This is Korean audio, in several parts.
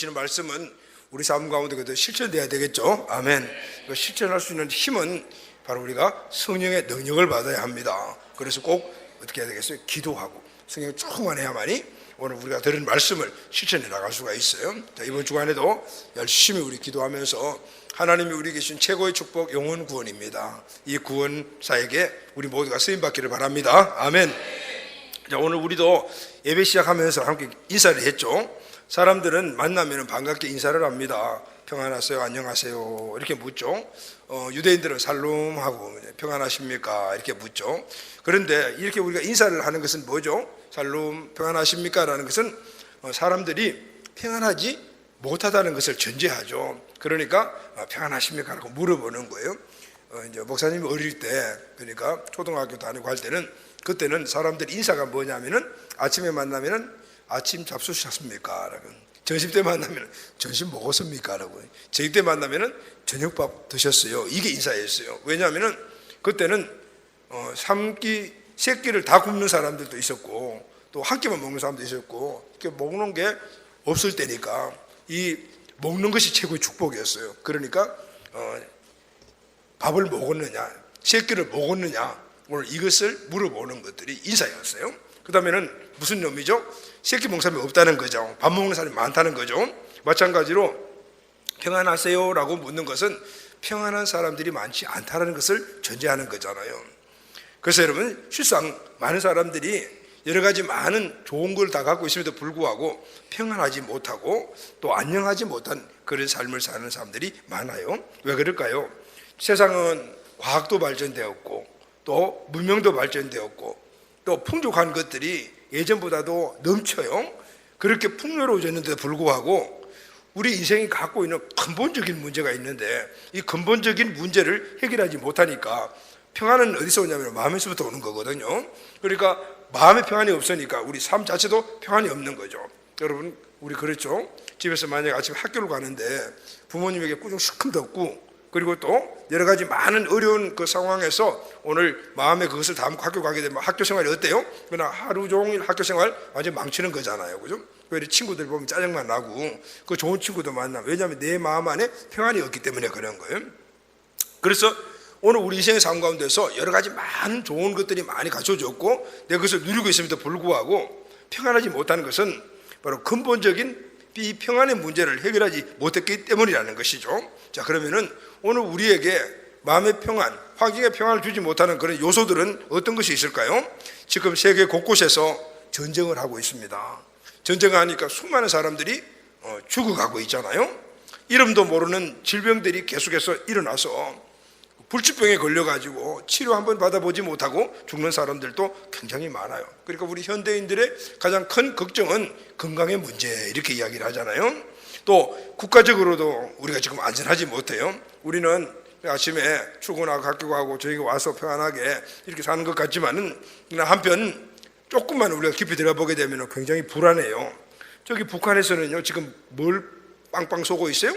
주시는 말씀은 우리 삶 가운데 그대로 실천돼야 되겠죠. 아멘. 그 실천할 수 있는 힘은 바로 우리가 성령의 능력을 받아야 합니다. 그래서 꼭 어떻게 해야 되겠어요? 기도하고 성령 충만해야만이 오늘 우리가 들은 말씀을 실천해 나갈 수가 있어요. 자, 이번 주간에도 열심히 우리 기도하면서 하나님이 우리 계신 최고의 축복 영혼 구원입니다. 이 구원사에게 우리 모두가 쓰임 받기를 바랍니다. 아멘. 자, 오늘 우리도 예배 시작하면서 함께 인사를 했죠. 사람들은 만나면 반갑게 인사를 합니다. 평안하세요, 안녕하세요 이렇게 묻죠. 유대인들은 살롬하고 평안하십니까 이렇게 묻죠. 그런데 이렇게 우리가 인사를 하는 것은 뭐죠? 살롬 평안하십니까 라는 것은 사람들이 평안하지 못하다는 것을 전제하죠. 그러니까 평안하십니까 라고 물어보는 거예요. 이제 목사님이 어릴 때, 그러니까 초등학교 다니고 할 때는, 그때는 사람들 인사가 뭐냐면은 아침에 만나면은 아침 잡수셨습니까 라고, 점심 때 만나면 점심 먹었습니까 라고, 저녁 때 만나면은 저녁밥 드셨어요, 이게 인사였어요. 왜냐하면은 그때는 3끼, 3끼를 다 굶는 사람들도 있었고 또 한 끼만 먹는 사람도 있었고, 이렇게 먹는 게 없을 때니까 이 먹는 것이 최고의 축복이었어요. 그러니까 밥을 먹었느냐, 3끼를 먹었느냐, 오늘 이것을 물어보는 것들이 인사였어요. 그 다음에는 무슨 의미죠? 3끼 먹는 사람이 없다는 거죠. 밥 먹는 사람이 많다는 거죠. 마찬가지로 평안하세요 라고 묻는 것은 평안한 사람들이 많지 않다는 것을 전제하는 거잖아요. 그래서 여러분, 실상 많은 사람들이 여러 가지 많은 좋은 걸 다 갖고 있음에도 불구하고 평안하지 못하고 또 안녕하지 못한 그런 삶을 사는 사람들이 많아요. 왜 그럴까요? 세상은 과학도 발전되었고 또 문명도 발전되었고 또 풍족한 것들이 예전보다도 넘쳐요. 그렇게 풍요로워졌는데도 불구하고 우리 인생이 갖고 있는 근본적인 문제가 있는데, 이 근본적인 문제를 해결하지 못하니까 평안은 어디서 오냐면 마음에서부터 오는 거거든요. 그러니까 마음의 평안이 없으니까 우리 삶 자체도 평안이 없는 거죠. 여러분, 우리 그렇죠? 집에서 만약에 아침에 학교를 가는데 부모님에게 꾸중 시큰둥했고, 그리고 또 여러 가지 많은 어려운 그 상황에서 오늘 마음에 그것을 담고 학교 가게 되면 학교 생활이 어때요? 그러나 하루 종일 학교 생활 완전 망치는 거잖아요. 그죠? 왜 친구들 보면 짜증만 나고, 그 좋은 친구도 만나. 왜냐하면 내 마음 안에 평안이 없기 때문에 그런 거예요. 그래서 오늘 우리 인생의 삶 가운데서 여러 가지 많은 좋은 것들이 많이 갖춰졌고 내가 그것을 누리고 있음에도 불구하고 평안하지 못하는 것은 바로 근본적인 이 평안의 문제를 해결하지 못했기 때문이라는 것이죠. 자, 그러면은 오늘 우리에게 마음의 평안, 환경의 평안을 주지 못하는 그런 요소들은 어떤 것이 있을까요? 지금 세계 곳곳에서 전쟁을 하고 있습니다. 전쟁을 하니까 수많은 사람들이 죽어가고 있잖아요. 이름도 모르는 질병들이 계속해서 일어나서 불치병에 걸려가지고 치료 한번 받아보지 못하고 죽는 사람들도 굉장히 많아요. 그러니까 우리 현대인들의 가장 큰 걱정은 건강의 문제, 이렇게 이야기를 하잖아요. 또 국가적으로도 우리가 지금 안전하지 못해요. 우리는 아침에 출근하고 학교 가고 저희가 와서 평안하게 이렇게 사는 것 같지만은 한편 조금만 우리가 깊이 들어보게 되면 굉장히 불안해요. 저기 북한에서는요 지금 뭘 빵빵 쏘고 있어요?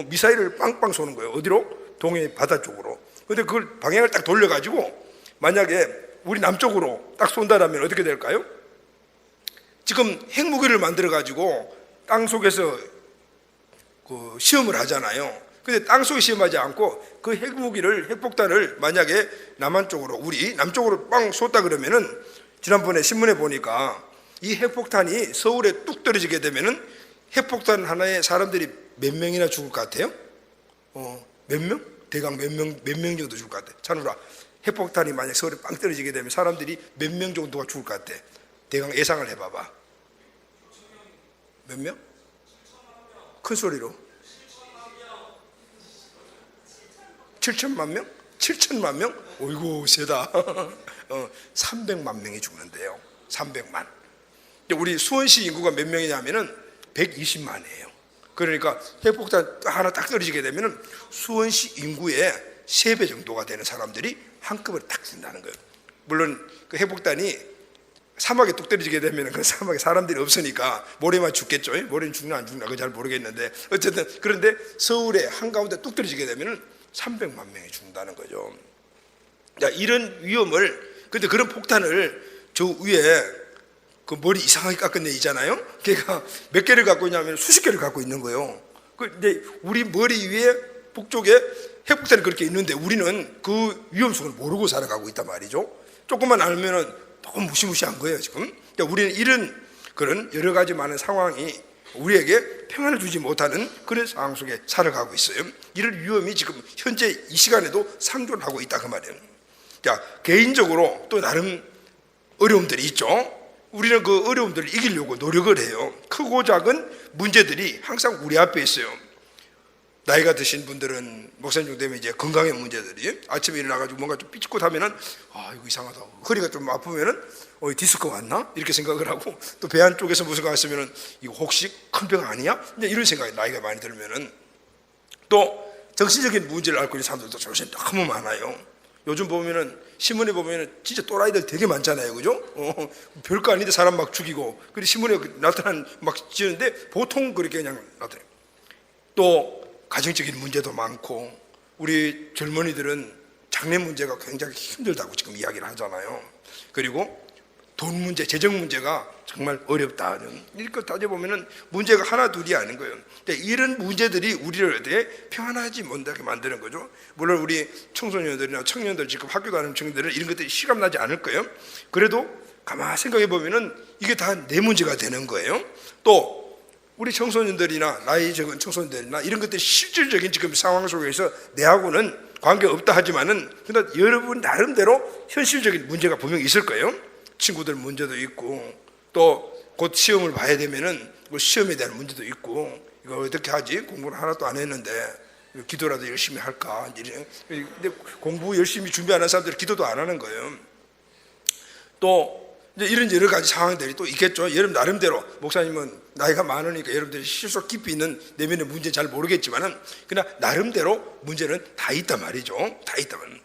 미사일을 빵빵 쏘는 거예요. 어디로? 동해 바다 쪽으로. 근데 그걸 방향을 딱 돌려가지고 만약에 우리 남쪽으로 딱 쏜다라면 어떻게 될까요? 지금 핵무기를 만들어가지고 땅 속에서 그 시험을 하잖아요. 근데 땅 속에 시험하지 않고 그 핵무기를, 핵폭탄을 만약에 남한 쪽으로, 우리 남쪽으로 빵 쏟다 그러면은, 지난번에 신문에 보니까 이 핵폭탄이 서울에 뚝 떨어지게 되면은 핵폭탄 하나에 사람들이 몇 명이나 죽을 것 같아요? 몇 명? 대강 몇 명 정도 죽을 것 같아. 찬우라, 핵폭탄이 만약 서울에 빵 떨어지게 되면 사람들이 몇 명 정도가 죽을 것 같아? 대강 예상을 해봐봐. 몇 명? 큰 소리로. 7천만 명? 7천만 명? 어이구 세다. 300만 명이 죽는데요. 300만. 우리 수원시 인구가 몇 명이냐면은 120만이에요. 그러니까 핵폭탄 하나 딱 떨어지게 되면은 수원시 인구의 3배 정도가 되는 사람들이 한꺼번에 딱 쓴다는 거예요. 물론 그 핵폭탄이 사막에 뚝 떨어지게 되면 그 사막에 사람들이 없으니까 모래만 죽겠죠. 모래는 죽나 안 죽나 그건 잘 모르겠는데, 어쨌든 그런데 서울에 한가운데 뚝 떨어지게 되면은 300만 명이 죽는다는 거죠. 자, 이런 위험을, 근데 그런 폭탄을 저 위에 그 머리 이상하게 깎은 애 있잖아요. 걔가 몇 개를 갖고 있냐면 수십 개를 갖고 있는 거예요. 근데 우리 머리 위에 북쪽에 핵폭탄이 그렇게 있는데 우리는 그 위험성을 모르고 살아가고 있단 말이죠. 조금만 알면은 너무 무시무시한 거예요 지금. 그러니까 우리는 이런 그런 여러 가지 많은 상황이 우리에게 평안을 주지 못하는 그런 상황 속에 살아가고 있어요. 이런 위험이 지금 현재 이 시간에도 상존하고 있다 그 말이에요. 자, 개인적으로 또 나름 어려움들이 있죠. 우리는 그 어려움들을 이기려고 노력을 해요. 크고 작은 문제들이 항상 우리 앞에 있어요. 나이가 드신 분들은 목사님 되면 이제 건강의 문제들이 아침에 일어나가지고 뭔가 좀 삐끗하면은 이거 이상하다. 허리가 좀 아프면은 디스크 왔나? 이렇게 생각을 하고 또 배 안쪽에서 무슨 거 있으면은 이거 혹시 큰 병 아니야? 이런 생각이 나이가 많이 들면은 또 정신적인 문제를 앓고 있는 사람들도 조금 너무 많아요. 요즘 보면은 신문에 보면은 진짜 또라이들 되게 많잖아요, 그죠? 별거 아닌데 사람 막 죽이고 그리고 신문에 나타난 막 지는데 보통 그렇게 그냥 나타나요. 또 가정적인 문제도 많고 우리 젊은이들은 장래 문제가 굉장히 힘들다고 지금 이야기를 하잖아요. 그리고 돈 문제, 재정 문제가 정말 어렵다는 이렇게 따져보면 문제가 하나 둘이 아닌 거예요. 이런 문제들이 우리를 어떻게 평안하지 못하게 만드는 거죠. 물론 우리 청소년들이나 청년들 지금 학교 다니는 청년들은 이런 것들이 실감나지 않을 거예요. 그래도 가만히 생각해 보면 이게 다 내 문제가 되는 거예요. 또 우리 청소년들이나 나이 적은 청소년들이나 이런 것들이 실질적인 지금 상황 속에서 내하고는 관계없다 하지만은 그러나 여러분 나름대로 현실적인 문제가 분명히 있을 거예요. 친구들 문제도 있고 또 곧 시험을 봐야 되면은 시험에 대한 문제도 있고 이거 어떻게 하지? 공부를 하나도 안 했는데 기도라도 열심히 할까? 근데 공부 열심히 준비하는 사람들은 기도도 안 하는 거예요. 또 이제 이런 여러 가지 상황들이 또 있겠죠. 여러분 나름대로 목사님은 나이가 많으니까 여러분들이 실속 깊이 있는 내면의 문제는 잘 모르겠지만은 그냥 나름대로 문제는 다 있단 말이죠. 다 있단 말이에요.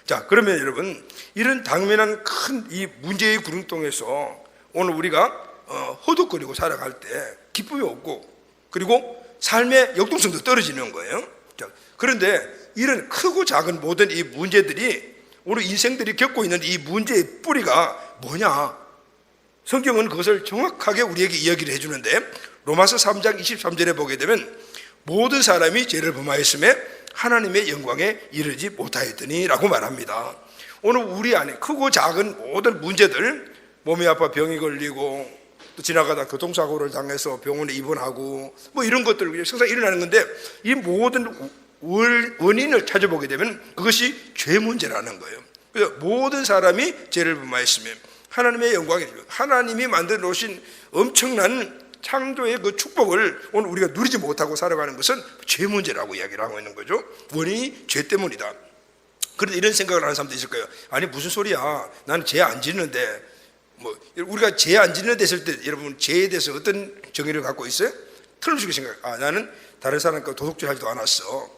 자, 그러면 여러분 이런 당면한 큰 이 문제의 구름통에서 오늘 우리가 허덕거리고 살아갈 때 기쁨이 없고 그리고 삶의 역동성도 떨어지는 거예요. 자, 그런데 이런 크고 작은 모든 이 문제들이 우리 인생들이 겪고 있는 이 문제의 뿌리가 뭐냐? 성경은 그것을 정확하게 우리에게 이야기를 해주는데 로마서 3장 23절에 보게 되면 모든 사람이 죄를 범하였음에 하나님의 영광에 이르지 못하였더니 라고 말합니다. 오늘 우리 안에 크고 작은 모든 문제들, 몸이 아파 병이 걸리고 또 지나가다 교통사고를 당해서 병원에 입원하고 뭐 이런 것들 항상 일어나는 건데 이 모든 원인을 찾아보게 되면 그것이 죄 문제라는 거예요. 그래서 모든 사람이 죄를 범하였으며 하나님의 영광에 하나님이 만들어 놓으신 엄청난 창조의 그 축복을 오늘 우리가 누리지 못하고 살아가는 것은 죄 문제라고 이야기를 하고 있는 거죠. 원인이 죄 때문이다. 그런데 이런 생각을 하는 사람도 있을 거예요. 아니 무슨 소리야? 나는 죄 안 짓는데 뭐 우리가 죄 안 짓는 데 있을 때 여러분 죄에 대해서 어떤 정의를 갖고 있어요? 틀림없이 생각. 나는 다른 사람과 도둑질하지도 않았어.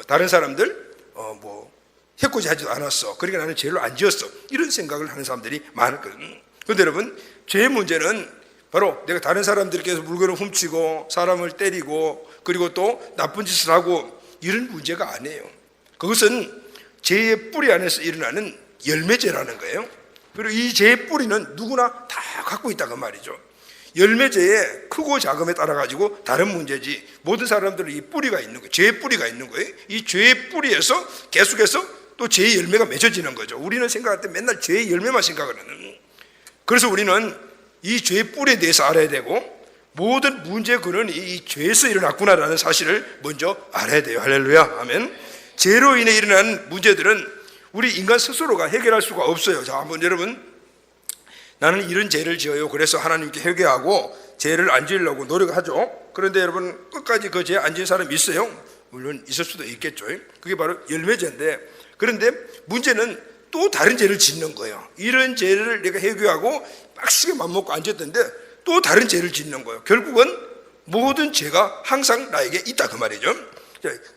다른 사람들 뭐 해코지하지도 않았어. 그러니까 나는 죄를 안 지었어. 이런 생각을 하는 사람들이 많을 거예요. 그런데 여러분 죄의 문제는 바로 내가 다른 사람들께서 물건을 훔치고 사람을 때리고 그리고 또 나쁜 짓을 하고 이런 문제가 아니에요. 그것은 죄의 뿌리 안에서 일어나는 열매죄라는 거예요. 그리고 이 죄의 뿌리는 누구나 다 갖고 있다고 말이죠. 열매죄의 크고 작음에 따라 가지고 다른 문제지 모든 사람들은 이 뿌리가 있는 거예요. 죄의 뿌리가 있는 거예요. 이 죄의 뿌리에서 계속해서 또 죄의 열매가 맺어지는 거죠. 우리는 생각할 때 맨날 죄의 열매만 생각을 하는. 그래서 우리는 이 죄의 뿌리에 대해서 알아야 되고 모든 문제의 근원이 이 죄에서 일어났구나라는 사실을 먼저 알아야 돼요. 할렐루야. 아멘. 죄로 인해 일어나는 문제들은 우리 인간 스스로가 해결할 수가 없어요. 자, 한번 여러분 나는 이런 죄를 지어요. 그래서 하나님께 회개하고 죄를 안 지으려고 노력하죠. 그런데 여러분 끝까지 그 죄 안 지은 사람이 있어요? 물론 있을 수도 있겠죠. 그게 바로 열매죄인데 그런데 문제는 또 다른 죄를 짓는 거예요. 이런 죄를 내가 회개하고 빡시게 맘먹고 앉았던데 또 다른 죄를 짓는 거예요. 결국은 모든 죄가 항상 나에게 있다 그 말이죠.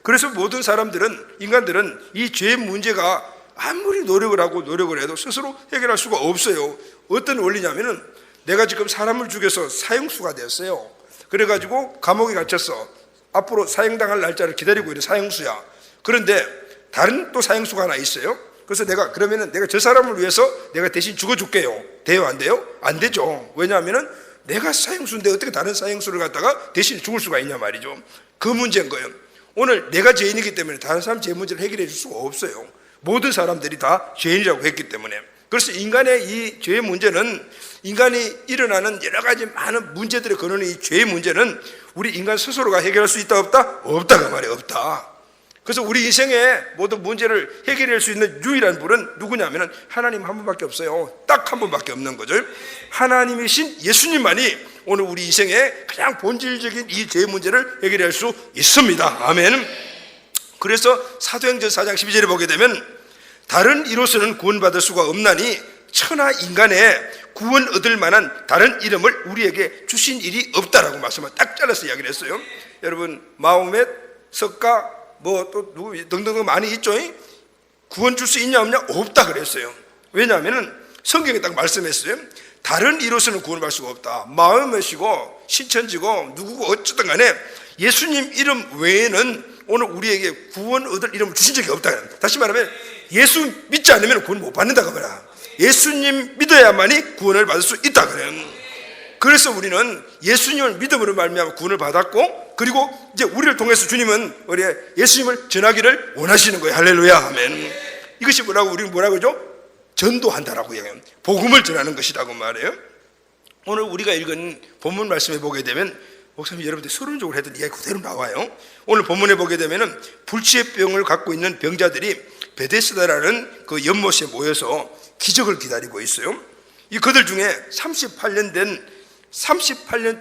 그래서 모든 사람들은 인간들은 이 죄의 문제가 아무리 노력을 하고 노력을 해도 스스로 해결할 수가 없어요. 어떤 원리냐면은 내가 지금 사람을 죽여서 사형수가 되었어요. 그래가지고 감옥에 갇혀서 앞으로 사형당할 날짜를 기다리고 있는 사형수야. 그런데 다른 또 사형수가 하나 있어요. 그래서 그러면은 내가 저 사람을 위해서 내가 대신 죽어줄게요. 돼요, 안 돼요? 안 되죠. 왜냐하면은 내가 사형수인데 어떻게 다른 사형수를 갖다가 대신 죽을 수가 있냐 말이죠. 그 문제인 거예요. 오늘 내가 죄인이기 때문에 다른 사람 죄 문제를 해결해 줄 수가 없어요. 모든 사람들이 다 죄인이라고 했기 때문에. 그래서 인간의 이 죄의 문제는, 인간이 일어나는 여러 가지 많은 문제들을 거는 이 죄의 문제는 우리 인간 스스로가 해결할 수 있다 없다? 없다가 말이에요. 없다. 그래서 우리 인생의 모든 문제를 해결할 수 있는 유일한 분은 누구냐면 하나님 한 분밖에 없어요. 딱 한 분밖에 없는 거죠. 하나님이신 예수님만이 오늘 우리 인생의 가장 본질적인 이 죄의 문제를 해결할 수 있습니다. 아멘. 그래서 사도행전 4장 12절에 보게 되면 다른 이로서는 구원받을 수가 없나니 천하 인간에 구원 얻을 만한 다른 이름을 우리에게 주신 일이 없다라고 말씀을 딱 잘라서 이야기를 했어요. 여러분, 마호멧, 석가, 뭐 또 누구 등등 많이 있죠. 구원 줄 수 있냐 없냐? 없다 그랬어요. 왜냐하면 성경에 딱 말씀했어요. 다른 이로서는 구원을 받을 수가 없다. 마호멧이고 신천지고 누구고 어쨌든 간에 예수님 이름 외에는 오늘 우리에게 구원 얻을 이름을 주신 적이 없다. 다시 말하면 예수 믿지 않으면 구원 못 받는다 그거야. 예수님 믿어야만이 구원을 받을 수 있다 그래요. 그래서 우리는 예수님을 믿음으로 말미암아 구원을 받았고, 그리고 이제 우리를 통해서 주님은 우리 예수님을 전하기를 원하시는 거예요. 할렐루야, 아멘. 이것이 우리는 뭐라고 하죠? 전도한다라고 얘기해요. 복음을 전하는 것이라고 말해요. 오늘 우리가 읽은 본문 말씀에 보게 되면, 목사님 여러분들 서론적으로 했던 이야기 그대로 나와요. 오늘 본문에 보게 되면은 불치의 병을 갖고 있는 병자들이 베데스다라는 그 연못에 모여서 기적을 기다리고 있어요. 이 그들 중에 38년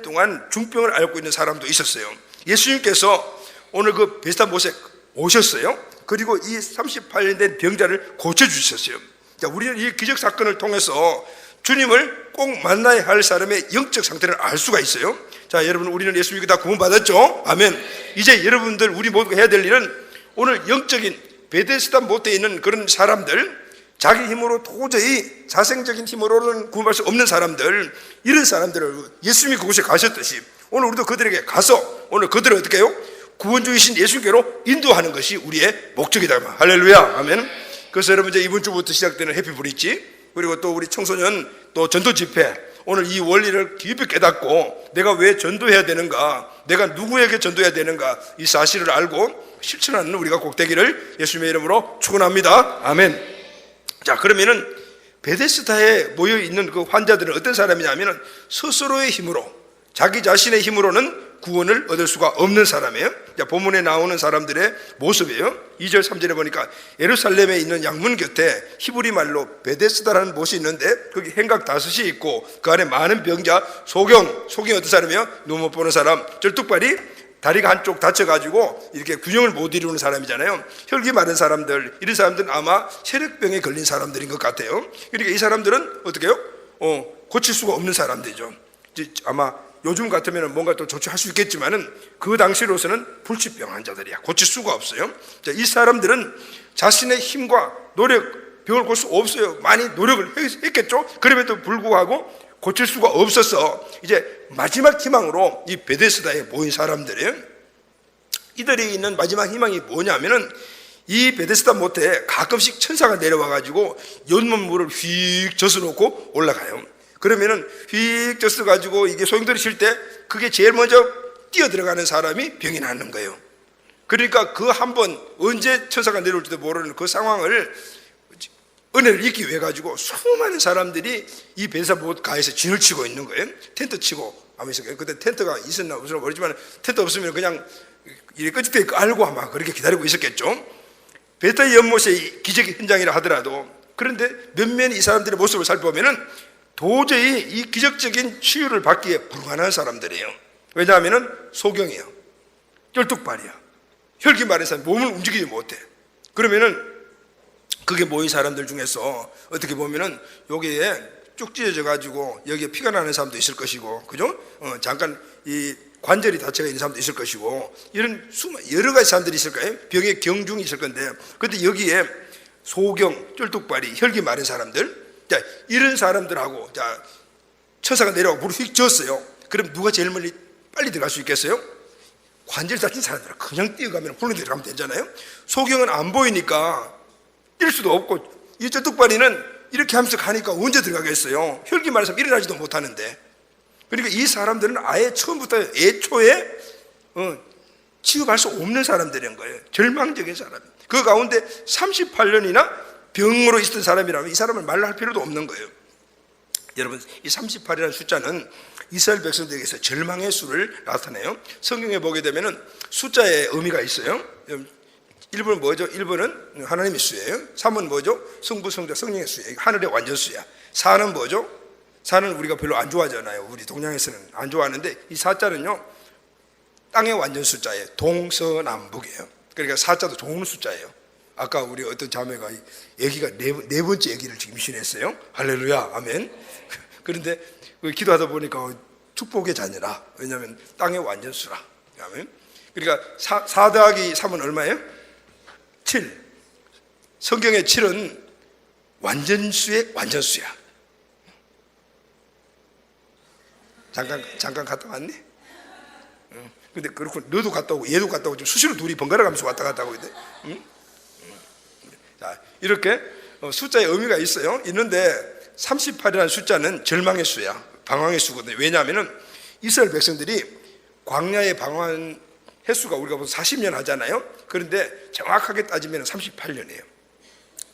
동안 중병을 앓고 있는 사람도 있었어요. 예수님께서 오늘 그 베데스다 못에 오셨어요. 그리고 이 38년 된 병자를 고쳐주셨어요. 자, 우리는 이 기적 사건을 통해서 주님을 꼭 만나야 할 사람의 영적 상태를 알 수가 있어요. 자, 여러분, 우리는 예수 믿고 다 구원받았죠? 아멘. 이제 여러분들, 우리 모두가 해야 될 일은 오늘 영적인 베데스다 못에 있는 그런 사람들, 자기 힘으로 도저히 자생적인 힘으로는 구원받을 수 없는 사람들, 이런 사람들을 예수님이 그곳에 가셨듯이 오늘 우리도 그들에게 가서 오늘 그들을 어떻게 해요? 구원주이신 예수님께로 인도하는 것이 우리의 목적이다. 할렐루야, 아멘. 그래서 여러분, 이제 이번 주부터 시작되는 해피 브릿지, 그리고 또 우리 청소년 또 전도 집회, 오늘 이 원리를 깊이 깨닫고 내가 왜 전도해야 되는가, 내가 누구에게 전도해야 되는가, 이 사실을 알고 실천하는 우리가 꼭 되기를 예수님의 이름으로 축원합니다. 아멘. 자, 그러면은 베데스다에 모여 있는 그 환자들은 어떤 사람이냐면은 스스로의 힘으로, 자기 자신의 힘으로는 구원을 얻을 수가 없는 사람이에요. 자, 본문에 나오는 사람들의 모습이에요. 2절 3절에 보니까 예루살렘에 있는 양문 곁에 히브리 말로 베데스다라는 못이 있는데 거기 행각 5이 있고 그 안에 많은 병자, 소경이 어떤 사람이에요? 눈 못 보는 사람, 절뚝발이 다리가 한쪽 다쳐가지고 이렇게 균형을 못 이루는 사람이잖아요. 혈기 마른 사람들, 이런 사람들은 아마 혈액병에 걸린 사람들인 것 같아요. 그러니까 이 사람들은 어떻게 해요? 고칠 수가 없는 사람들이죠. 아마 요즘 같으면 뭔가 또 조치할 수 있겠지만은 그 당시로서는 불치병 환자들이야. 고칠 수가 없어요. 자, 이 사람들은 자신의 힘과 노력, 병을 고칠 수 없어요. 많이 노력을 했겠죠. 그럼에도 불구하고 고칠 수가 없어서 이제 마지막 희망으로 이 베데스다에 모인 사람들이에요. 이들이 있는 마지막 희망이 뭐냐면은 이 베데스다 못에 가끔씩 천사가 내려와 가지고 연못물을 휙 젖어놓고 올라가요. 그러면은 휙 젖어가지고 이게 소용돌이 칠 때 그게 제일 먼저 뛰어 들어가는 사람이 병이 낫는 거예요. 그러니까 그 한 번 언제 천사가 내려올지도 모르는 그 상황을 은혜를 잊기 위해 가지고 수많은 사람들이 이 베데스다 가에서 진을 치고 있는 거예요. 텐트 치고 아마 있었어요. 그때 텐트가 있었나 없었나 모르지만 텐트 없으면 그냥 이렇게 끄집대 깔고 아마 그렇게 기다리고 있었겠죠. 베데스다 연못의 기적의 현장이라 하더라도, 그런데 몇몇 이 사람들의 모습을 살펴보면은 도저히 이 기적적인 치유를 받기에 불가능한 사람들이에요. 왜냐하면은 소경이에요. 쩔뚝발이야. 혈기 마른 사람, 몸을 움직이지 못해. 그러면은 그게 모인 사람들 중에서 어떻게 보면은 여기에 쭉 찢어져 가지고 여기에 피가 나는 사람도 있을 것이고, 그죠? 잠깐 이 관절이 다쳐가 있는 사람도 있을 것이고, 이런 여러 가지 사람들이 있을 거예요. 병의 경중이 있을 건데, 근데 여기에 소경, 쩔뚝발이, 혈기 마른 사람들, 자, 이런 사람들하고, 자, 천사가 내려와 물을 휙 줬어요. 그럼 누가 제일 멀리 빨리 들어갈 수 있겠어요? 관절 다친 사람들은 그냥 뛰어가면 훌렁 들어가면 되잖아요. 소경은 안 보이니까 뛸 수도 없고, 이 쩌뚝바리는 이렇게 하면서 가니까 언제 들어가겠어요? 혈기 많은 사람 일어나지도 못하는데. 그러니까 이 사람들은 아예 처음부터 애초에 취급할 수 없는 사람들인 거예요. 절망적인 사람. 그 가운데 38년이나 병으로 있었던 사람이라면 이 사람을 말로 할 필요도 없는 거예요. 여러분, 이 38이라는 숫자는 이스라엘 백성들에게서 절망의 수를 나타내요. 성경에 보게 되면은 숫자에 의미가 있어요. 1번은 뭐죠? 1번은 하나님의 수예요. 3은 뭐죠? 성부, 성자, 성령의 수예요. 하늘의 완전수야. 4는 뭐죠? 4는 우리가 별로 안 좋아하잖아요. 우리 동양에서는 안 좋아하는데, 이 4자는요 땅의 완전 숫자예요. 동서남북이에요. 그러니까 4자도 좋은 숫자예요. 아까 우리 어떤 자매가 애기가 네 번째 애기를 지금 임신했어요. 할렐루야, 아멘. 그런데 기도하다 보니까 축복의 자녀라. 왜냐하면 땅의 완전수라. 아멘. 그러니까 4 더하기 3은 얼마예요? 7. 성경의 7은 완전수의 완전수야. 잠깐 갔다 왔니? 근데 그렇고 너도 갔다 오고 얘도 갔다 오고 좀 수시로 둘이 번갈아 가면서 왔다 갔다 오고 있대. 자, 이렇게 숫자의 의미가 있어요. 있는데 38이라는 숫자는 절망의 수야. 방황의 수거든요. 왜냐하면 이스라엘 백성들이 광야에 방황한 횟수가 우리가 보면 40년 하잖아요. 그런데 정확하게 따지면 38년이에요.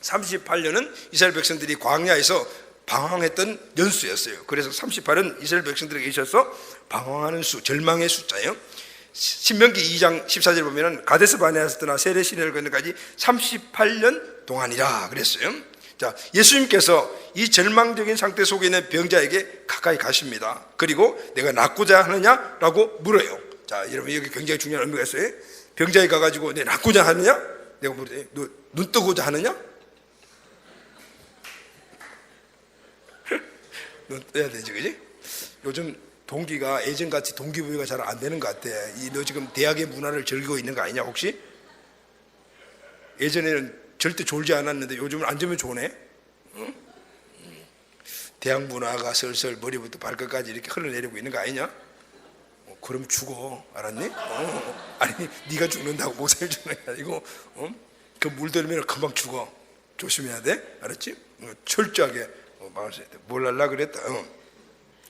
38년은 이스라엘 백성들이 광야에서 방황했던 연수였어요. 그래서 38은 이스라엘 백성들에게 있어서 방황하는 수, 절망의 숫자예요. 신명기 2장 14절 보면은 가데스 바네아에서 떠나 세례 시내를 건너까지 38년 동안이라 그랬어요. 자, 예수님께서 이 절망적인 상태 속에 있는 병자에게 가까이 가십니다. 그리고 내가 낫고자 하느냐라고 물어요. 자, 여러분, 여기 굉장히 중요한 의미가 있어요. 병자에 가가지고 내 낫고자 하느냐? 내가 물어요. 너 눈 뜨고자 하느냐? 눈 떠야 되지, 그지? 요즘 동기가 예전같이 동기부여가 잘 안 되는 것 같아. 너 지금 대학의 문화를 즐기고 있는 거 아니냐 혹시? 예전에는 절대 졸지 않았는데 요즘은 안 자면 좋네. 응? 대학 문화가 슬슬 머리부터 발끝까지 이렇게 흘러내리고 있는 거 아니냐? 그럼 죽어, 알았니? 아니, 네가 죽는다고 목사님 죽는 게 아니고, 그 물들면 금방 죽어. 조심해야 돼, 알았지? 철저하게 뭘 하려고 그랬다.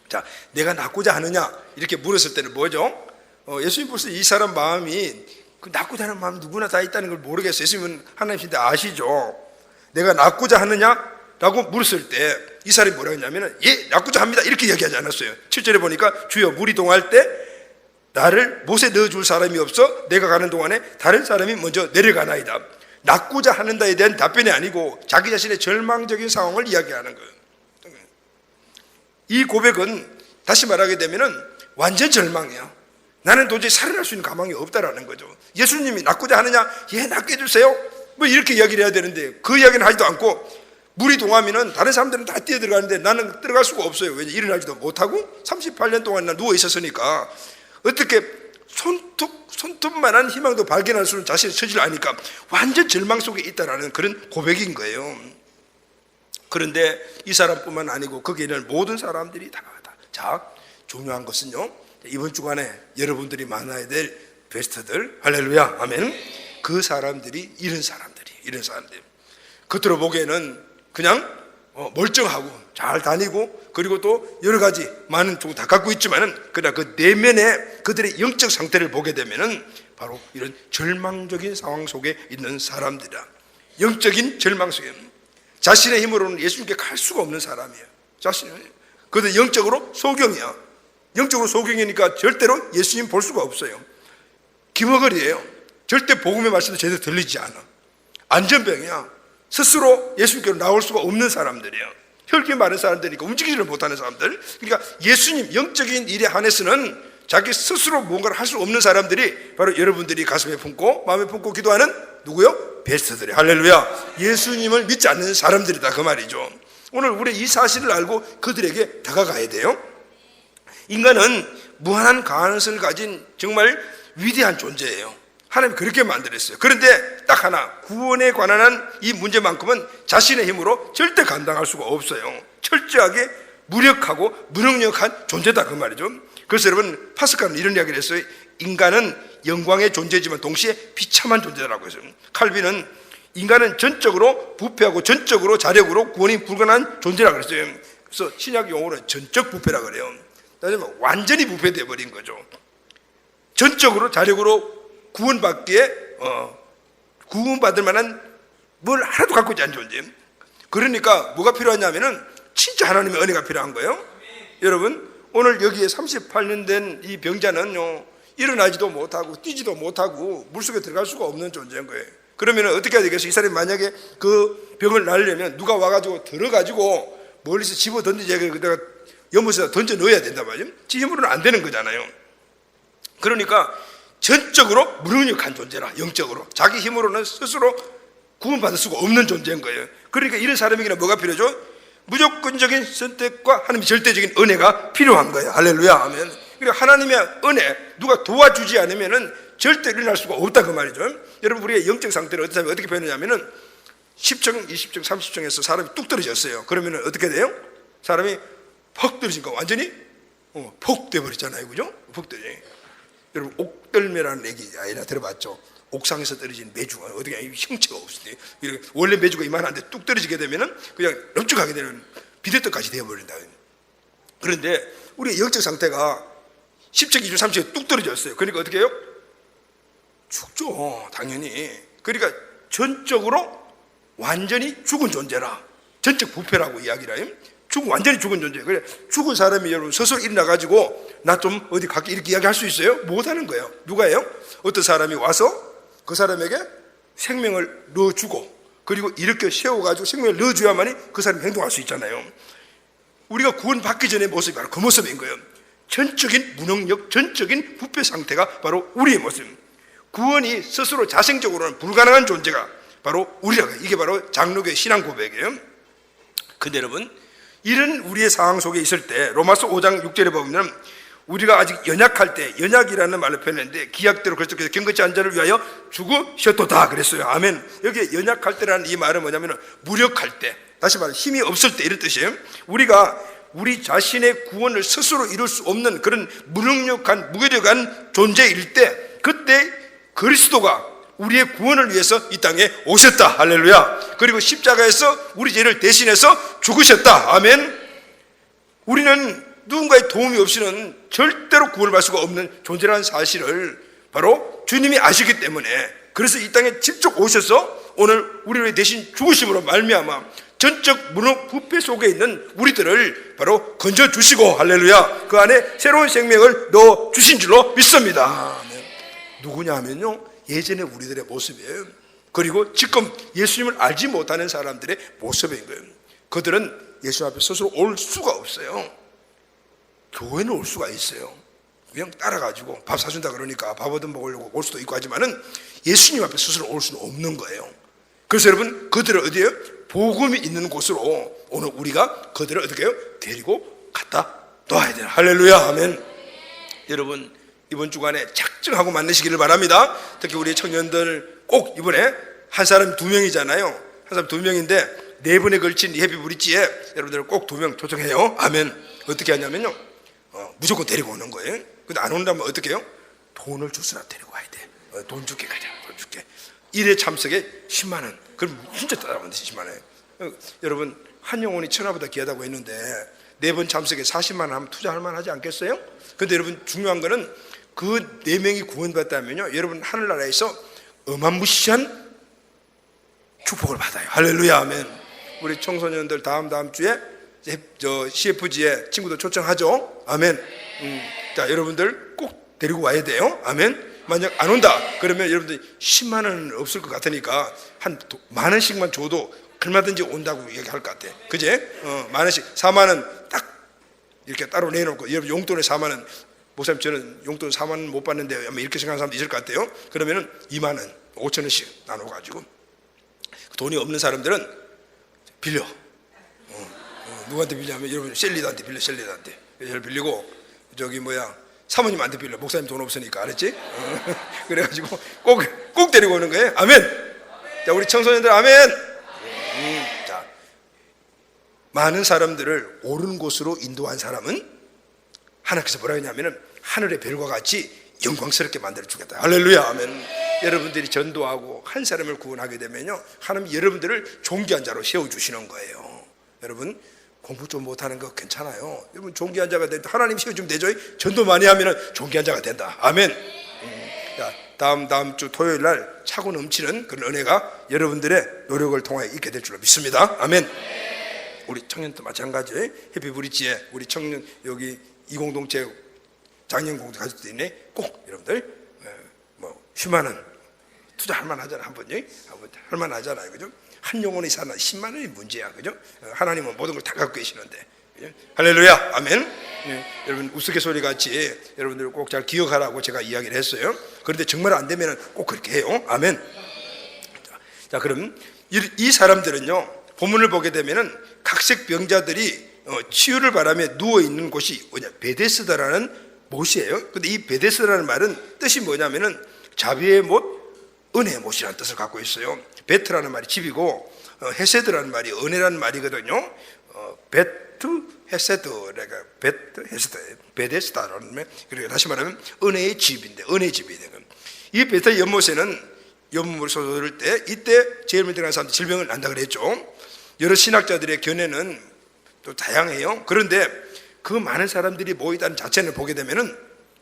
자, 내가 낫고자 하느냐 이렇게 물었을 때는 뭐죠? 예수님 벌써 이 사람 마음이 그 낫고자 하는 마음 누구나 다 있다는 걸 모르겠어요. 예수님은 하나님인데 아시죠? 내가 낫고자 하느냐라고 물었을 때 이 사람이 뭐라고 했냐면 예, 낫고자 합니다 이렇게 얘기하지 않았어요. 7절에 보니까 주여 물이 동할 때 나를 못에 넣어줄 사람이 없어 내가 가는 동안에 다른 사람이 먼저 내려가나이다. 낫고자 하는다에 대한 답변이 아니고 자기 자신의 절망적인 상황을 이야기하는 거예요. 이 고백은 다시 말하게 되면은 완전 절망이야. 나는 도저히 살아날 수 있는 가망이 없다라는 거죠. 예수님이 낫고자 하느냐? 예, 낫게 해주세요. 뭐 이렇게 이야기를 해야 되는데 그 이야기는 하지도 않고 물이 동하면은 다른 사람들은 다 뛰어 들어가는데 나는 들어갈 수가 없어요. 왜냐? 일어나지도 못하고 38년 동안 나 누워 있었으니까 어떻게 손톱만한 희망도 발견할 수는 자신의 처지를 아니까 완전 절망 속에 있다라는 그런 고백인 거예요. 그런데 이 사람뿐만 아니고 거기에 있는 모든 사람들이 다. 자, 중요한 것은요, 이번 주간에 여러분들이 만나야 될 베스트들, 할렐루야, 아멘. 그 사람들이 이런 사람들 겉으로 보기에는 그냥 멀쩡하고 잘 다니고 그리고 또 여러 가지 많은 쪽 다 갖고 있지만은 그러나 그 내면에 그들의 영적 상태를 보게 되면은 바로 이런 절망적인 상황 속에 있는 사람들이다. 영적인 절망 속에 자신의 힘으로는 예수님께 갈 수가 없는 사람이에요. 그들 영적으로 소경이야. 영적으로 소경이니까 절대로 예수님 볼 수가 없어요. 기머거리예요. 절대 복음의 말씀도 제대로 들리지 않아. 안전병이야. 스스로 예수님께로 나올 수가 없는 사람들이에요. 혈기 많은 사람들이니까 움직이지를 못하는 사람들. 그러니까 예수님 영적인 일에 한해서는 자기 스스로 뭔가를 할 수 없는 사람들이 바로 여러분들이 가슴에 품고 마음에 품고 기도하는 누구요? 베스트들이. 할렐루야. 예수님을 믿지 않는 사람들이다 그 말이죠. 오늘 우리 이 사실을 알고 그들에게 다가가야 돼요. 인간은 무한한 가능성을 가진 정말 위대한 존재예요. 하나님 그렇게 만들었어요. 그런데 딱 하나, 구원에 관한 이 문제만큼은 자신의 힘으로 절대 감당할 수가 없어요. 철저하게 무력하고 무능력한 존재다 그 말이죠. 그래서 여러분, 파스칼은 이런 이야기를 했어요. 인간은 영광의 존재지만 동시에 비참한 존재라고 했어요. 칼빈은 인간은 전적으로 부패하고 전적으로 자력으로 구원이 불가능한 존재라 그랬어요. 그래서 신약 용어로는 전적 부패라 그래요. 따지면 완전히 부패되어 버린 거죠. 전적으로 자력으로 구원받기에 구원받을 만한 뭘 하나도 갖고 있지 않은 존재. 그러니까 뭐가 필요하냐면은 진짜 하나님의 은혜가 필요한 거예요. 여러분, 오늘 여기에 38년 된 이 병자는요, 일어나지도 못하고 뛰지도 못하고 물속에 들어갈 수가 없는 존재인 거예요. 그러면 어떻게 해야 되겠어요? 이 사람이 만약에 그 병을 낫려면 누가 와가지고 들어가지고 멀리서 집어 던지지, 내가 연못에다 던져 넣어야 된단 말이에요. 지 힘으로는 안 되는 거잖아요. 그러니까 전적으로 무능력한 존재라, 영적으로. 자기 힘으로는 스스로 구원받을 수가 없는 존재인 거예요. 그러니까 이런 사람에게는 뭐가 필요하죠? 무조건적인 선택과 하나님의 절대적인 은혜가 필요한 거예요. 할렐루야 하면. 그러니까 하나님의 은혜, 누가 도와주지 않으면은 절대 일어날 수가 없다 그 말이죠. 여러분, 우리의 영적 상태를 어떻게 표현하냐면은 10층, 20층, 30층에서 사람이 뚝 떨어졌어요. 그러면은 어떻게 돼요? 사람이 퍽 떨어지니까 완전히 폭 돼버리잖아요, 그죠? 폭 떨어져. 여러분, 옥떨매라는 얘기 아이나 들어봤죠? 옥상에서 떨어진 메주가 어떻게 형체가 없으니 원래 메주가 이만한데 뚝 떨어지게 되면은 그냥 넓적하게 되는 비대떡까지 되어버린다. 그런데 우리의 영적 상태가 10층, 20층, 30층에 뚝 떨어졌어요. 그러니까 어떻게 해요? 죽죠, 당연히. 그러니까 전적으로 완전히 죽은 존재라, 전적 부패라고 이야기를 해요. 완전히 죽은 존재. 그래, 죽은 사람이 여러분 스스로 일어나가지고 나 좀 어디 갈게 이렇게 이야기할 수 있어요? 못하는 거예요. 누가요? 어떤 사람이 와서 그 사람에게 생명을 넣어주고 그리고 이렇게 세워가지고 생명을 넣어줘야만이 그 사람이 행동할 수 있잖아요. 우리가 구원받기 전의 모습이 바로 그 모습인 거예요. 전적인 무능력, 전적인 부패 상태가 바로 우리의 모습. 구원이 스스로 자생적으로는 불가능한 존재가 바로 우리라고 해요. 이게 바로 장로교의 신앙 고백이에요. 근데 여러분, 이런 우리의 상황 속에 있을 때 로마서 5장 6절에 보면 우리가 아직 연약할 때, 연약이라는 말로 표현했는데 기약대로 그리스도께서 경건치 않은 자를 위하여 죽으셨도다 그랬어요. 아멘. 여기에 연약할 때라는 이 말은 뭐냐면 무력할 때, 다시 말해 힘이 없을 때 이런 뜻이에요. 우리가 우리 자신의 구원을 스스로 이룰 수 없는 그런 무능력한 무기력한 존재일 때, 그때 그리스도가 우리의 구원을 위해서 이 땅에 오셨다. 할렐루야. 그리고 십자가에서 우리 죄를 대신해서 죽으셨다. 아멘. 우리는 누군가의 도움이 없이는 절대로 구원을 받을 수가 없는 존재라는 사실을 바로 주님이 아시기 때문에, 그래서 이 땅에 직접 오셔서 오늘 우리를 대신 죽으심으로 말미암아 전적 무능 부패 속에 있는 우리들을 바로 건져주시고, 할렐루야, 그 안에 새로운 생명을 넣어주신 줄로 믿습니다. 아멘. 누구냐 하면요, 예전의 우리들의 모습이에요. 그리고 지금 예수님을 알지 못하는 사람들의 모습인 거예요. 그들은 예수 앞에 스스로 올 수가 없어요. 교회는 올 수가 있어요. 그냥 따라가지고 밥 사준다 그러니까 밥 얻어 먹으려고 올 수도 있고 하지만은 예수님 앞에 스스로 올 수는 없는 거예요. 그래서 여러분, 그들을 어디에요? 복음이 있는 곳으로 오늘 우리가 그들을 어떻게 해요? 데리고 갖다 놔야 돼요. 할렐루야. 아멘. 여러분, 이번 주간에 작정하고 만나시기를 바랍니다. 특히 우리 청년들 꼭 이번에 한 사람 2명이잖아요. 한 사람 2명인데 4번에 걸친 이 해피 브릿지에 여러분들 꼭 2명 초청해요. 아멘. 어떻게 하냐면요, 무조건 데리고 오는 거예요. 근데 안 온다면 어떻게 해요? 돈을 주스라 데리고 와야 돼. 돈 줄게 가자. 돈 줄게. 1회 참석에 10만 원. 그럼 진짜 따라가면 돼. 10만 원. 여러분, 한 영혼이 천하보다 귀하다고 했는데 4번 참석에 40만 원 하면 투자할 만하지 않겠어요? 근데 여러분, 중요한 거는 그 4명이 구원받다면요, 여러분 하늘나라에서 어마무시한 축복을 받아요. 할렐루야. 아멘. 우리 청소년들 다음 주에 CFG에 친구들 초청하죠. 아멘. 자, 여러분들 꼭 데리고 와야 돼요. 아멘. 만약 안 온다 그러면 여러분들 10만 원은 없을 것 같으니까 한 만 원씩만 줘도 얼마든지 온다고 얘기할 것 같아. 그제? 만 원씩 4만 원 딱 이렇게 따로 내놓고, 여러분 용돈에 4만 원, 목사님 저는 용돈 4만 원 못 받는데 아마 이렇게 생각하는 사람도 있을 것 같아요. 그러면은 2만 원, 5천 원씩 나눠가지고 돈이 없는 사람들은 빌려. 누구한테 빌려하면 여러분 셀리드한테 빌려. 셀리드한테 빌리고 저기 사모님한테 빌려. 목사님 돈 없으니까. 알았지? 그래가지고 꼭 데리고 오는 거예요. 아멘. 자, 우리 청소년들 아멘. 자, 많은 사람들을 옳은 곳으로 인도한 사람은 하나님께서 뭐라 했냐면은 하늘의 별과 같이 영광스럽게 만들어 주겠다. 할렐루야. 아멘. 여러분들이 전도하고 한 사람을 구원하게 되면요, 하나님 여러분들을 존귀한 자로 세워주시는 거예요. 여러분 공부 좀 못하는 거 괜찮아요. 여러분 존귀한 자가 된다. 하나님 세워주면 되죠. 전도 많이 하면 존귀한 자가 된다. 아멘. 자, 다음 주 토요일 날 차고 넘치는 그런 은혜가 여러분들의 노력을 통하여 있게 될 줄로 믿습니다. 아멘. 우리 청년도 마찬가지. 해피브릿지에 우리 청년 여기 이공동체 장년공동 가족들이 있네. 꼭 여러분들 뭐 10만 원 투자할 만하잖아. 한번 할 만하잖아요. 그죠? 한 영혼이 사나 10만 원이 문제야. 그죠? 하나님은 모든 걸 다 갖고 계시는데. 그죠? 할렐루야. 아멘. 여러분 우스갯소리 같이 여러분들 꼭 잘 기억하라고 제가 이야기를 했어요. 그런데 정말 안 되면 꼭 그렇게 해요. 아멘. 자, 그럼 이 사람들은요, 본문을 보게 되면은 각색 병자들이 치유를 바라며 누워 있는 곳이 뭐냐, 베데스다라는 못이에요. 근데 이 베데스다라는 말은 뜻이 뭐냐면은 자비의 못, 은혜의 못이라는 뜻을 갖고 있어요. 베트라는 말이 집이고 헤세드라는 말이 은혜라는 말이거든요. 베트 헤세드, 그러니까 베트 헤세드, 베데스다라는 말. 그리고 다시 말하면 은혜의 집인데, 은혜의 집이 되는. 이 베트 연못에는 연못을 쏟을 때 이때 제일 먼저 들어간 사람들 질병을 난다 그랬죠. 여러 신학자들의 견해는 또 다양해요. 그런데 그 많은 사람들이 모이다는 자체를 보게 되면은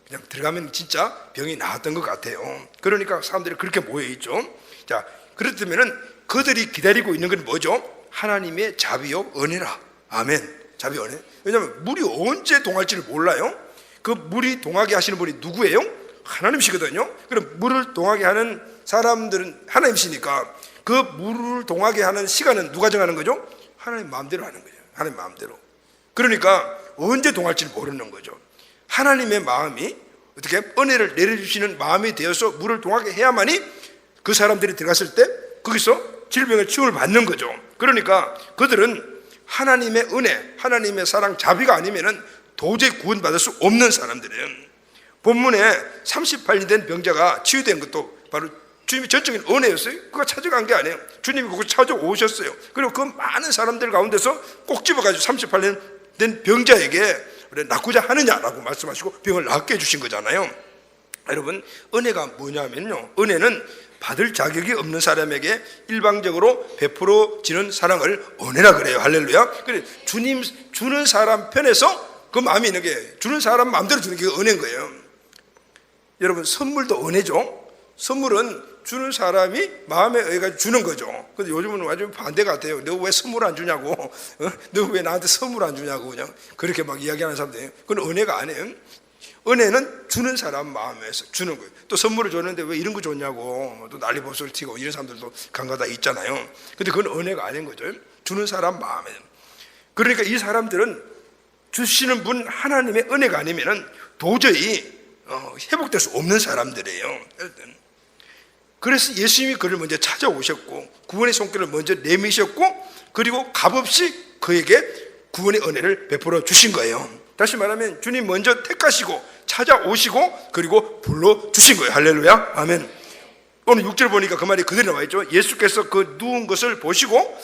그냥 들어가면 진짜 병이 나았던 것 같아요. 그러니까 사람들이 그렇게 모여 있죠. 자, 그렇다면은 그들이 기다리고 있는 건 뭐죠? 하나님의 자비요 은혜라. 아멘. 자비 은혜. 왜냐하면 물이 언제 동할지를 몰라요. 그 물이 동하게 하시는 분이 누구예요? 하나님이시거든요. 그럼 물을 동하게 하는 사람들은 하나님이시니까 그 물을 동하게 하는 시간은 누가 정하는 거죠? 하나님 마음대로 하는 거죠. 하나님 마음대로. 그러니까 언제 동할지 모르는 거죠. 하나님의 마음이 어떻게 은혜를 내려주시는 마음이 되어서 물을 동하게 해야만이 그 사람들이 들어갔을 때 거기서 질병의 치유를 받는 거죠. 그러니까 그들은 하나님의 은혜, 하나님의 사랑, 자비가 아니면은 도저히 구원받을 수 없는 사람들이에요. 본문에 38년 된 병자가 치유된 것도 바로 주님의 전적인 은혜였어요. 그거 찾아간 게 아니에요. 주님이 그거 찾아오셨어요. 그리고 그 많은 사람들 가운데서 꼭 집어가지고 38년 된 병자에게 낫고자 하느냐라고 말씀하시고 병을 낫게 해주신 거잖아요. 여러분 은혜가 뭐냐면요, 은혜는 받을 자격이 없는 사람에게 일방적으로 베풀어지는 사랑을 은혜라 그래요. 할렐루야. 그래, 주님 주는 사람 편에서 그 마음이 있는 게, 주는 사람 마음대로 주는 게 은혜인 거예요. 여러분 선물도 은혜죠. 선물은 주는 사람이 마음에 의해 주는 거죠. 근데 요즘은 완전 반대 같아요. 너 왜 선물 안 주냐고, 너 왜 나한테 선물 안 주냐고 그냥 그렇게 막 이야기하는 사람들이에요. 그건 은혜가 아니에요. 은혜는 주는 사람 마음에서 주는 거예요. 또 선물을 줬는데 왜 이런 거 줬냐고 또 난리 법석을 튀고 이런 사람들도 간간다 있잖아요. 근데 그건 은혜가 아닌 거죠. 주는 사람 마음에. 그러니까 이 사람들은 주시는 분 하나님의 은혜가 아니면은 도저히 회복될 수 없는 사람들이에요. 그래서 예수님이 그를 먼저 찾아오셨고 구원의 손길을 먼저 내미셨고 그리고 값없이 그에게 구원의 은혜를 베풀어 주신 거예요. 다시 말하면 주님 먼저 택하시고 찾아오시고 그리고 불러주신 거예요. 할렐루야. 아멘. 오늘 6절 보니까 그 말이 그대로 나와 있죠. 예수께서 그 누운 것을 보시고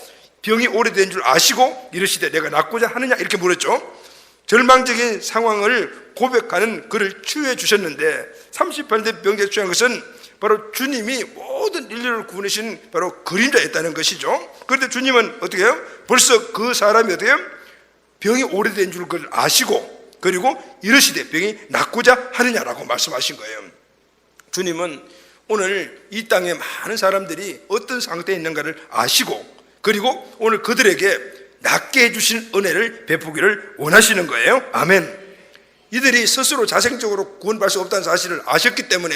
병이 오래된 줄 아시고 이르시되 내가 낫고자 하느냐 이렇게 물었죠. 절망적인 상황을 고백하는 그를 치유해 주셨는데 38대 병자에 취한 것은 바로 주님이 모든 인류를 구원하신 바로 그림자였다는 것이죠. 그런데 주님은 어떻게 해요? 벌써 그 사람이 어떻게 해요? 병이 오래된 줄 그걸 아시고 그리고 이르시되 병이 낫고자 하느냐라고 말씀하신 거예요. 주님은 오늘 이 땅에 많은 사람들이 어떤 상태에 있는가를 아시고 그리고 오늘 그들에게 낫게 해주신 은혜를 베푸기를 원하시는 거예요. 아멘. 이들이 스스로 자생적으로 구원받을 수 없다는 사실을 아셨기 때문에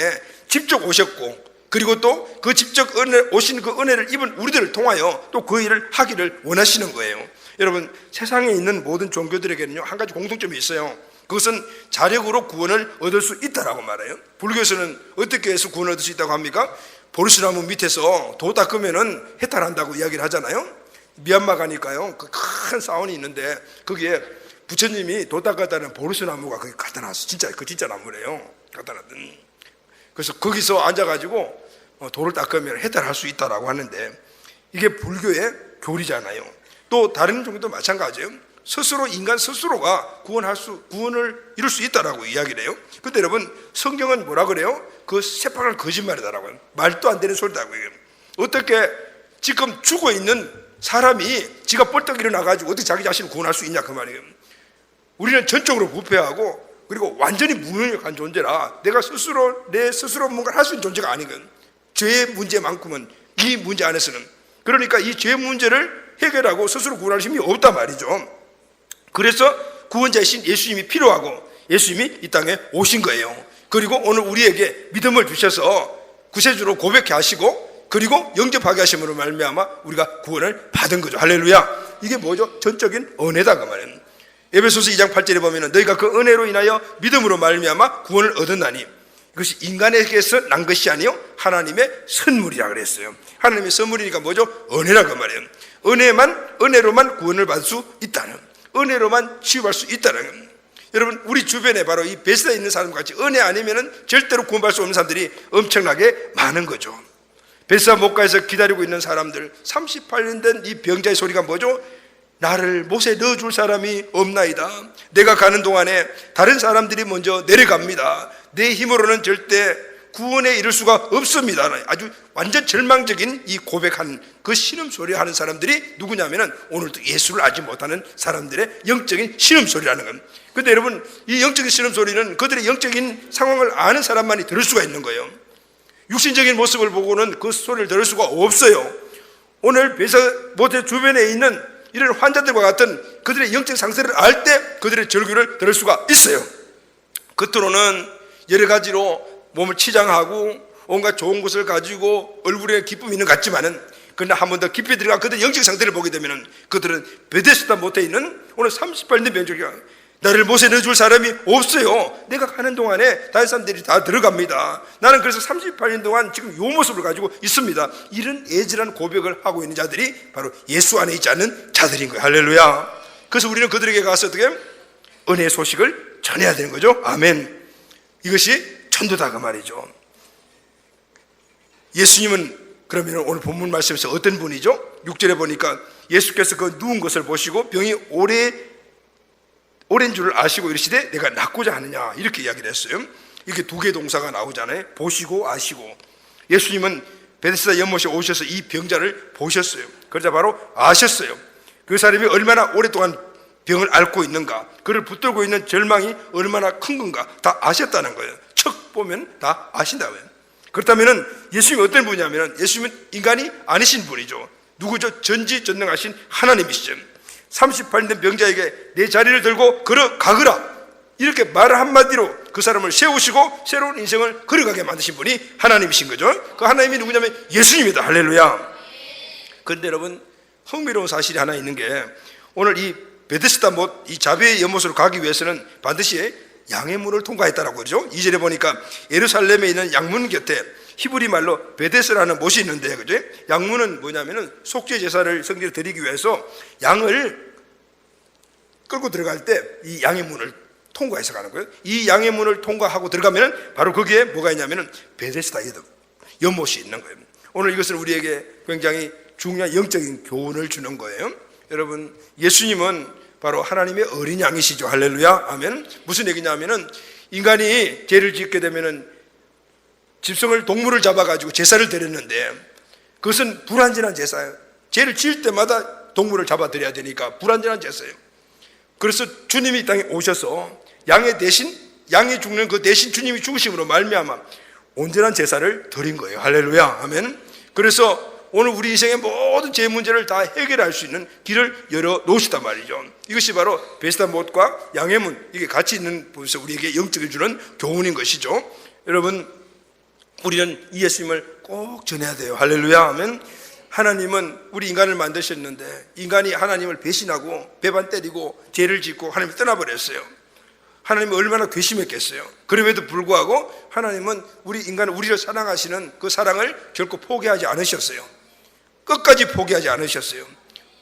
직접 오셨고 그리고 또 그 직접 오신 그 은혜를 입은 우리들을 통하여 또 그 일을 하기를 원하시는 거예요. 여러분 세상에 있는 모든 종교들에게는요 한 가지 공통점이 있어요. 그것은 자력으로 구원을 얻을 수 있다라고 말해요. 불교에서는 어떻게 해서 구원을 얻을 수 있다고 합니까? 보르스나무 밑에서 도 닦으면은 해탈한다고 이야기를 하잖아요. 미얀마 가니까요 그 큰 사원이 있는데 거기에 부처님이 도 닦았다는 보르스나무가 거기 갖다 놨어. 진짜 그 진짜 나무래요. 갖다 놨더니 그래서 거기서 앉아가지고 도를 닦으면 해탈할 수 있다라고 하는데 이게 불교의 교리잖아요. 또 다른 종교도 마찬가지예요. 스스로 인간 스스로가 구원을 이룰 수 있다라고 이야기를 해요. 근데 여러분 성경은 뭐라 그래요? 그 새빨간 거짓말이다라고요. 말도 안 되는 소리다고 해요. 어떻게 지금 죽어 있는 사람이 지가 벌떡 일어나가지고 어떻게 자기 자신을 구원할 수 있냐 그 말이에요. 우리는 전적으로 부패하고 그리고 완전히 무능력한 존재라 내 스스로 뭔가를 할 수 있는 존재가 아니거든. 죄의 문제만큼은 이 문제 안에서는 그러니까 이 죄 문제를 해결하고 스스로 구원할 힘이 없단 말이죠. 그래서 구원자이신 예수님이 필요하고 예수님이 이 땅에 오신 거예요. 그리고 오늘 우리에게 믿음을 주셔서 구세주로 고백해 하시고 그리고 영접하게 하심으로 말미암아 우리가 구원을 받은 거죠. 할렐루야. 이게 뭐죠? 전적인 은혜다 그 말이에요. 에베소서 2장 8절에 보면 너희가 그 은혜로 인하여 믿음으로 말미암아 구원을 얻었나니 이것이 인간에게서 난 것이 아니요 하나님의 선물이라 그랬어요. 하나님의 선물이니까 뭐죠? 은혜라 그 말이에요. 은혜로만 구원을 받을 수 있다는, 은혜로만 치유할 수 있다는. 여러분 우리 주변에 바로 이 베스다에 있는 사람같이 은혜 아니면은 절대로 구원받을 수 없는 사람들이 엄청나게 많은 거죠. 베스다 목가에서 기다리고 있는 사람들, 38년 된 이 병자의 소리가 뭐죠? 나를 못에 넣어줄 사람이 없나이다. 내가 가는 동안에 다른 사람들이 먼저 내려갑니다. 내 힘으로는 절대 구원에 이를 수가 없습니다. 아주 완전 절망적인 이 고백한 그 신음소리 하는 사람들이 누구냐면은 오늘도 예수를 알지 못하는 사람들의 영적인 신음소리라는 겁니다. 근데 여러분 이 영적인 신음소리는 그들의 영적인 상황을 아는 사람만이 들을 수가 있는 거예요. 육신적인 모습을 보고는 그 소리를 들을 수가 없어요. 오늘 베스다 주변에 있는 이런 환자들과 같은 그들의 영적 상태를 알 때 그들의 절규를 들을 수가 있어요. 겉으로는 여러 가지로 몸을 치장하고 온갖 좋은 것을 가지고 얼굴에 기쁨이 있는 것 같지만은 그러나 한 번 더 깊이 들어가 그들의 영적 상태를 보게 되면은 그들은 베데스다 못에 있는 오늘 38년 병자가 나를 못에 넣어줄 사람이 없어요. 내가 가는 동안에 다른 사람들이 다 들어갑니다. 나는 그래서 38년 동안 지금 이 모습을 가지고 있습니다. 이런 애절한 고백을 하고 있는 자들이 바로 예수 안에 있지 않는 자들인 거예요. 할렐루야. 그래서 우리는 그들에게 가서 어떻게 은혜의 소식을 전해야 되는 거죠. 아멘. 이것이 전도다 그 말이죠. 예수님은 그러면 오늘 본문 말씀에서 어떤 분이죠? 6절에 보니까 예수께서 그 누운 것을 보시고 병이 오랜 줄을 아시고 이르시되 내가 낫고자 하느냐 이렇게 이야기를 했어요. 이렇게 두 개의 동사가 나오잖아요. 보시고 아시고. 예수님은 베데스다 연못에 오셔서 이 병자를 보셨어요. 그러자 바로 아셨어요. 그 사람이 얼마나 오랫동안 병을 앓고 있는가, 그를 붙들고 있는 절망이 얼마나 큰 건가 다 아셨다는 거예요. 척 보면 다 아신다고요. 그렇다면 예수님이 어떤 분이냐면 예수님은 인간이 아니신 분이죠. 누구죠? 전지전능하신 하나님이시죠. 38년 된 병자에게 내 자리를 들고 걸어가거라 이렇게 말을 한마디로 그 사람을 세우시고 새로운 인생을 걸어가게 만드신 분이 하나님이신 거죠. 그 하나님이 누구냐면 예수님이다. 할렐루야. 그런데 여러분 흥미로운 사실이 하나 있는 게 오늘 이 베데스다 못, 이 자비의 연못으로 가기 위해서는 반드시 양의 문을 통과했다라고 그러죠. 2절에 보니까 예루살렘에 있는 양문 곁에 히브리 말로 베데스라는 못이 있는데, 그죠? 양문은 뭐냐면은 속죄 제사를 성전에 드리기 위해서 양을 끌고 들어갈 때 이 양의 문을 통과해서 가는 거예요. 이 양의 문을 통과하고 들어가면 바로 거기에 뭐가 있냐면은 베데스다 연못이 있는 거예요. 오늘 이것은 우리에게 굉장히 중요한 영적인 교훈을 주는 거예요. 여러분, 예수님은 바로 하나님의 어린 양이시죠. 할렐루야. 아멘. 무슨 얘기냐면은 인간이 죄를 짓게 되면은 짐승을 동물을 잡아가지고 제사를 드렸는데 그것은 불완전한 제사예요. 죄를 지을 때마다 동물을 잡아드려야 되니까 불완전한 제사예요. 그래서 주님이 이 땅에 오셔서 양의 대신, 양이 죽는 그 대신 주님이 죽으심으로 말미암아 온전한 제사를 드린 거예요. 할렐루야. 아멘. 그래서 오늘 우리 인생의 모든 죄 문제를 다 해결할 수 있는 길을 열어 놓으시단 말이죠. 이것이 바로 베데스다 못과 양의 문, 이게 같이 있는 곳에서 우리에게 영적을 주는 교훈인 것이죠. 여러분, 우리는 이 예수님을 꼭 전해야 돼요. 할렐루야. 하면 하나님은 우리 인간을 만드셨는데 인간이 하나님을 배신하고 배반 때리고 죄를 짓고 하나님을 떠나버렸어요. 하나님이 얼마나 괘씸했겠어요. 그럼에도 불구하고 하나님은 우리 인간을, 우리를 사랑하시는 그 사랑을 결코 포기하지 않으셨어요. 끝까지 포기하지 않으셨어요.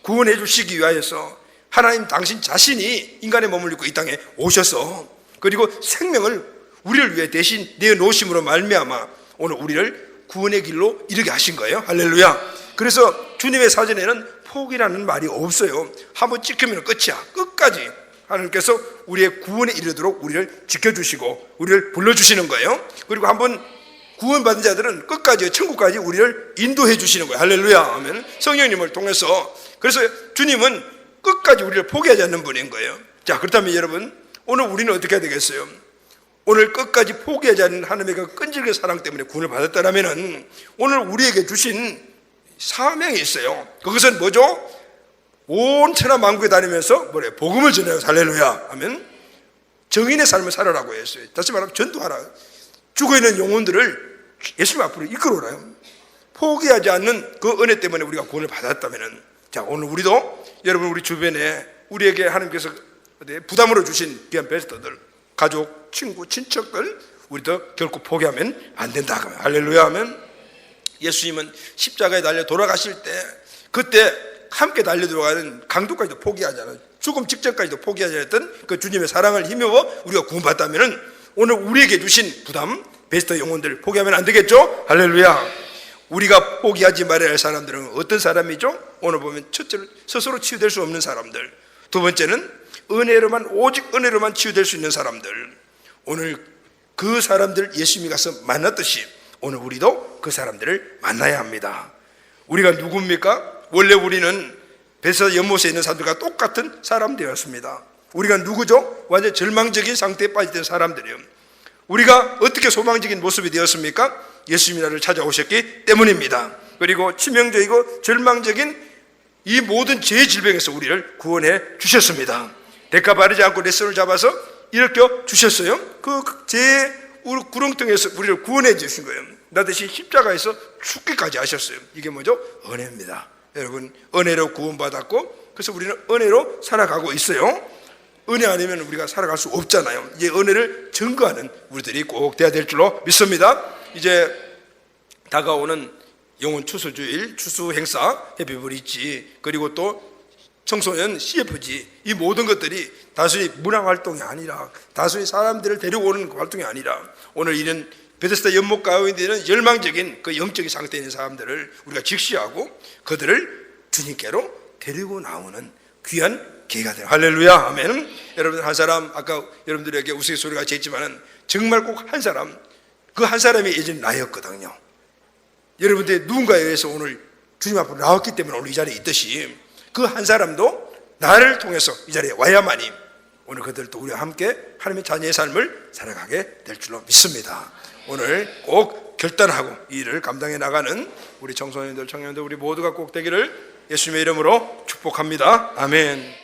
구원해 주시기 위하여서 하나님 당신 자신이 인간의 몸을 입고 이 땅에 오셔서 그리고 생명을 우리를 위해 대신 내어놓으심으로 말미암아 오늘 우리를 구원의 길로 이르게 하신 거예요. 할렐루야. 그래서 주님의 사전에는 포기라는 말이 없어요. 한번 찍히면 끝이야. 끝까지 끝까지 하나님께서 우리의 구원에 이르도록 우리를 지켜주시고 우리를 불러주시는 거예요. 그리고 한번 구원받은 자들은 끝까지 천국까지 우리를 인도해 주시는 거예요. 할렐루야 하면 성령님을 통해서. 그래서 주님은 끝까지 우리를 포기하지 않는 분인 거예요. 자, 그렇다면 여러분 오늘 우리는 어떻게 해야 되겠어요? 오늘 끝까지 포기하지 않는 하나님의 그 끈질긴 사랑 때문에 구원을 받았다면 오늘 우리에게 주신 사명이 있어요. 그것은 뭐죠? 온 천하 만국에 다니면서 복음을 전해요. 할렐루야 하면 정인의 삶을 살아라고 했어요. 다시 말하면 전도하라. 죽어있는 영혼들을 예수님 앞으로 이끌어오라요. 포기하지 않는 그 은혜 때문에 우리가 구원을 받았다면, 자, 오늘 우리도 여러분 우리 주변에 우리에게 하나님께서 부담으로 주신 귀한 베스터들, 가족, 친구, 친척들 우리도 결코 포기하면 안 된다. 할렐루야 하면 예수님은 십자가에 달려 돌아가실 때 그때 함께 달려 들어가는 강도까지도 포기하지 않아요. 죽음 직전까지도 포기하지 않았던 그 주님의 사랑을 힘입어 우리가 구원받다면 오늘 우리에게 주신 부담, 베스트 영혼들 포기하면 안 되겠죠? 할렐루야. 우리가 포기하지 말아야 할 사람들은 어떤 사람이죠? 오늘 보면 첫째로 스스로 치유될 수 없는 사람들, 두 번째는 은혜로만, 오직 은혜로만 치유될 수 있는 사람들. 오늘 그 사람들 예수님이 가서 만났듯이 오늘 우리도 그 사람들을 만나야 합니다. 우리가 누굽니까? 원래 우리는 베스다 연못에 있는 사람들과 똑같은 사람들이었습니다. 우리가 누구죠? 완전 절망적인 상태에 빠졌던 사람들이요. 우리가 어떻게 소망적인 모습이 되었습니까? 예수님이 나를 찾아오셨기 때문입니다. 그리고 치명적이고 절망적인 이 모든 죄의 질병에서 우리를 구원해 주셨습니다. 대가 바르지 않고 내 손을 잡아서 일으켜 주셨어요. 그 죄의 구렁텅이에서 우리를 구원해 주신 거예요. 나 대신 십자가에서 죽기까지 하셨어요. 이게 뭐죠? 은혜입니다. 여러분, 은혜로 구원받았고 그래서 우리는 은혜로 살아가고 있어요. 은혜 아니면 우리가 살아갈 수 없잖아요. 이제 은혜를 증거하는 우리들이 꼭 돼야 될 줄로 믿습니다. 이제 다가오는 영혼 추수주일, 추수 행사, 해피브리지, 그리고 또 청소년 CFG, 이 모든 것들이 단순히 문화 활동이 아니라, 단순히 사람들을 데려오는 활동이 아니라, 오늘 이런 베데스다 연못 가운데 있는 열망적인 그 영적인 상태에 있는 사람들을 우리가 직시하고 그들을 주님께로 데리고 나오는 귀한 기회가 돼요. 할렐루야 하면 여러분들 한 사람, 아까 여러분들에게 우스갯소리가 같이 했지만은 정말 꼭 한 사람, 그 한 사람이 예전에 나였거든요. 여러분들 누군가에 의해서 오늘 주님 앞으로 나왔기 때문에 오늘 이 자리에 있듯이 그 한 사람도 나를 통해서 이 자리에 와야만이 오늘 그들도 우리와 함께 하나님의 자녀의 삶을 살아가게 될 줄로 믿습니다. 오늘 꼭 결단하고 이 일을 감당해 나가는 우리 청소년들, 청년들 우리 모두가 꼭 되기를 예수님의 이름으로 축복합니다. 아멘.